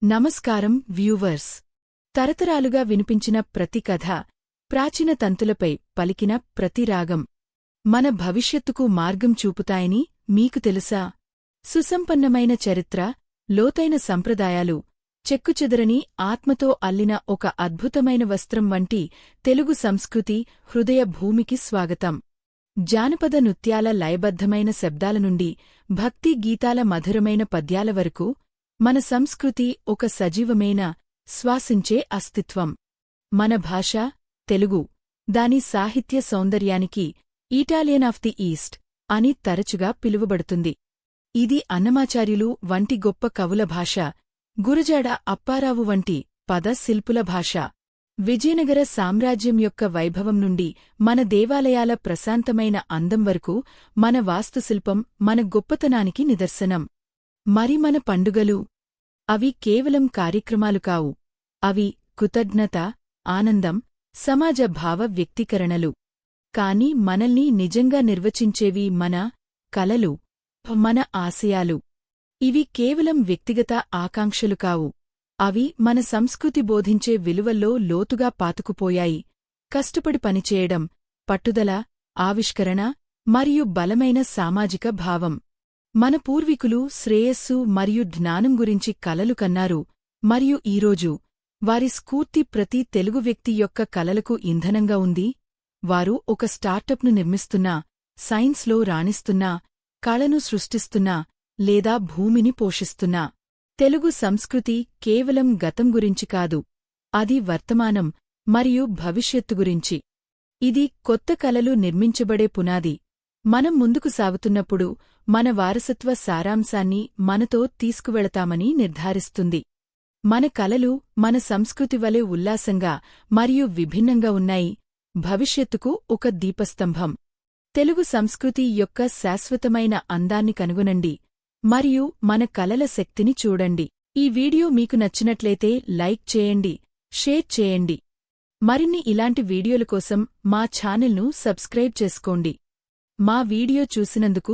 నమస్కారం వ్యూవర్స్. తరతరాలుగా వినిపించిన ప్రతి కథ, ప్రాచీన తంతులపై పలికిన ప్రతి రాగం మన భవిష్యత్తుకు మార్గం చూపుతాయని మీకు తెలుసా? సుసంపన్నమైన చరిత్ర, లోతైన సంప్రదాయాలు, చెక్కుచెదరని ఆత్మతో అల్లిన ఒక అద్భుతమైన వస్త్రం వంటి తెలుగు సంస్కృతి హృదయ భూమికి స్వాగతం. జానపద నృత్యాల లయబద్ధమైన శబ్దాల నుండి భక్తి గీతాల మధురమైన పద్యాల వరకు మన సంస్కృతి ఒక సజీవమైన, శ్వాసించే అస్తిత్వం. మన భాష తెలుగు, దాని సాహిత్య సౌందర్యానికి ఇటాలియన్ ఆఫ్ ది ఈస్ట్ అని తరచుగా పిలువబడుతుంది. ఇది అన్నమాచార్యులు వంటి గొప్ప కవుల భాష, గురజాడ అప్పారావు వంటి పద శిల్పుల భాష. విజయనగర సామ్రాజ్యం యొక్క వైభవం నుండి మన దేవాలయాల ప్రశాంతమైన అందం వరకు మన వాస్తుశిల్పం మన గొప్పతనానికి నిదర్శనం. మరి మన పండుగలు? అవి కేవలం కార్యక్రమాలు కావు. అవి కృతజ్ఞత, ఆనందం, సమాజ భావ వ్యక్తీకరణలు. కాని మనల్ని నిజంగా నిర్వచించేవి మన కలలు, మన ఆశయాలు. ఇవి కేవలం వ్యక్తిగత ఆకాంక్షలు కావు. అవి మన సంస్కృతి బోధించే విలువల్లో లోతుగా పాతుకుపోయాయి. కష్టపడి పనిచేయడం, పట్టుదల, ఆవిష్కరణ మరియు బలమైన సామాజిక భావం. మన పూర్వీకులు శ్రేయస్సు మరియు జ్ఞానం గురించి కలలు కన్నారు, మరియు ఈరోజు వారి స్ఫూర్తి ప్రతి తెలుగు వ్యక్తి యొక్క కలలకు ఇంధనంగా ఉంది. వారు ఒక స్టార్టప్ను నిర్మిస్తున్నా, సైన్స్లో రాణిస్తున్నా, కళను సృష్టిస్తున్నా లేదా భూమిని పోషిస్తున్నా. తెలుగు సంస్కృతి కేవలం గతం గురించి కాదు, అది వర్తమానం మరియు భవిష్యత్తు గురించి. ఇది కొత్త కలలు నిర్మించబడే పునాది. మనం ముందుకు సాగుతున్నప్పుడు మన వారసత్వ సారాంశాన్ని మనతో తీసుకువెళతామని నిర్ధారిస్తుంది. మన కలలు మన సంస్కృతి వలె ఉల్లాసంగా మరియు విభిన్నంగా ఉన్నాయి, భవిష్యత్తుకు ఒక దీపస్తంభం. తెలుగు సంస్కృతి యొక్క శాశ్వతమైన అందాన్ని కనుగొనండి మరియు మన కలల శక్తిని చూడండి. ఈ వీడియో మీకు నచ్చినట్లయితే లైక్ చేయండి, షేర్ చేయండి. మరిన్ని ఇలాంటి వీడియోల కోసం మా ఛానల్ను సబ్స్క్రైబ్ చేసుకోండి. మా వీడియో చూసినందుకు